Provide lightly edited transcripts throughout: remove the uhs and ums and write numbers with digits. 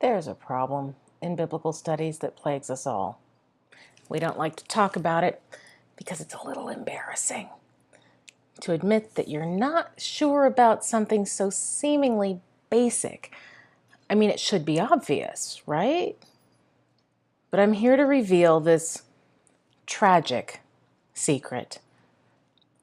There's a problem in biblical studies that plagues us all. We don't like to talk about it because it's a little embarrassing. To admit that you're not sure about something so seemingly basic. I mean, it should be obvious, right? But I'm here to reveal this tragic secret.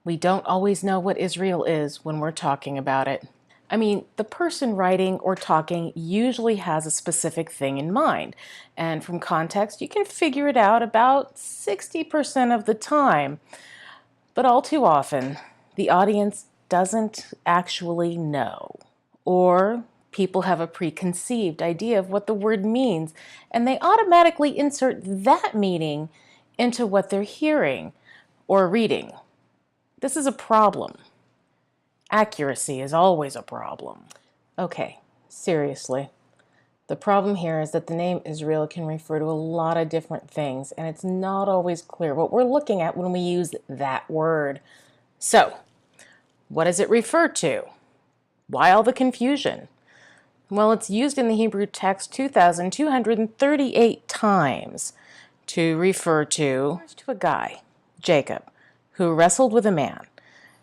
We don't always know what Israel is when we're talking about it. I mean, the person writing or talking usually has a specific thing in mind, and from context, you can figure it out about 60% of the time. But all too often, the audience doesn't actually know, or people have a preconceived idea of what the word means, and they automatically insert that meaning into what they're hearing or reading. This is a problem. Accuracy is always a problem. Okay, seriously. The problem here is that the name Israel can refer to a lot of different things, and it's not always clear what we're looking at when we use that word. So, what does it refer to? Why all the confusion? Well, it's used in the Hebrew text 2,238 times to refer to a guy, Jacob, who wrestled with a man.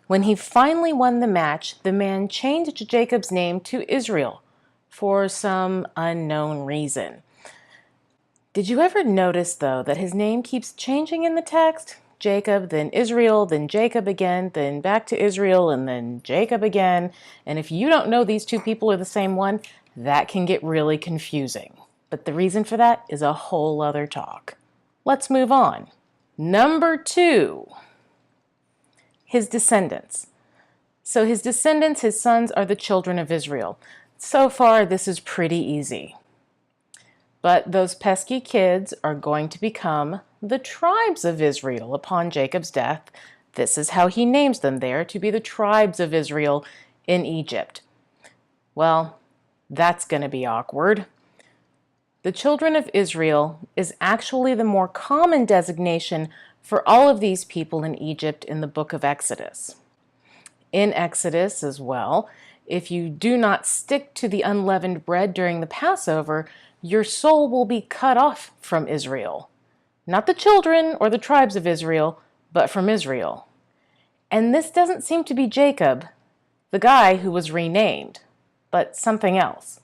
When he finally won the match, the man changed Jacob's name to Israel for some unknown reason. Did you ever notice, though, that his name keeps changing in the text? Jacob, then Israel, then Jacob again, then back to Israel, and then Jacob again. And if you don't know these two people are the same one, that can get really confusing. But the reason for that is a whole other talk. Let's move on. Number 2. His descendants. So his descendants, his sons, are the children of Israel. So far, this is pretty easy. But those pesky kids are going to become the tribes of Israel upon Jacob's death. This is how he names them there, to be the tribes of Israel in Egypt. Well, that's going to be awkward. The children of Israel is actually the more common designation for all of these people in Egypt in the book of Exodus. In Exodus as well, if you do not stick to the unleavened bread during the Passover, your soul will be cut off from Israel. Not the children or the tribes of Israel, but from Israel. And this doesn't seem to be Jacob, the guy who was renamed, but something else.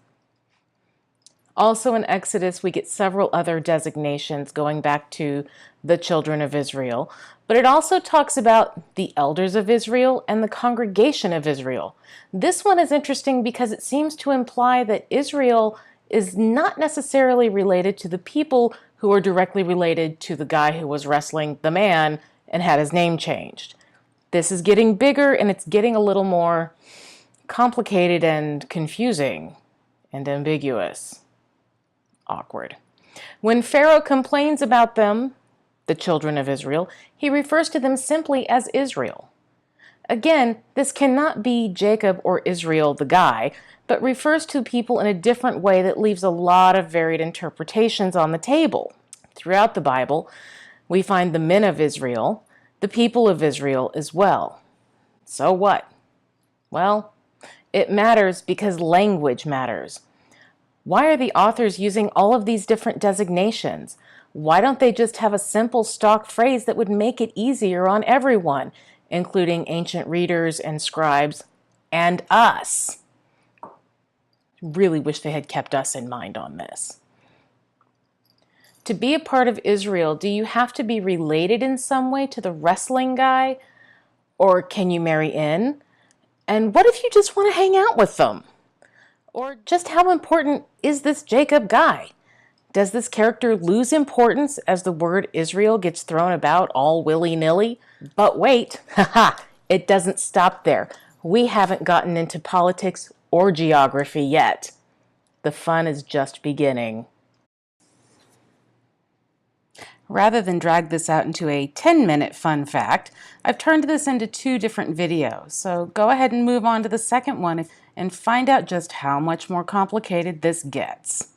Also in Exodus, we get several other designations going back to the children of Israel, but it also talks about the elders of Israel and the congregation of Israel. This one is interesting because it seems to imply that Israel is not necessarily related to the people who are directly related to the guy who was wrestling the man and had his name changed. This is getting bigger and it's getting a little more complicated and confusing and ambiguous. Awkward. When Pharaoh complains about them, the children of Israel, he refers to them simply as Israel. Again, this cannot be Jacob or Israel the guy, but refers to people in a different way that leaves a lot of varied interpretations on the table. Throughout the Bible, we find the men of Israel, the people of Israel as well. So what? Well, it matters because language matters. Why are the authors using all of these different designations? Why don't they just have a simple stock phrase that would make it easier on everyone, including ancient readers and scribes and us? Really wish they had kept us in mind on this. To be a part of Israel, do you have to be related in some way to the wrestling guy? Or can you marry in? And what if you just want to hang out with them? Or just how important is this Jacob guy? Does this character lose importance as the word Israel gets thrown about all willy-nilly? But wait, it doesn't stop there. We haven't gotten into politics or geography yet. The fun is just beginning. Rather than drag this out into a 10-minute fun fact, I've turned this into 2 different videos. So go ahead and move on to the second one and find out just how much more complicated this gets.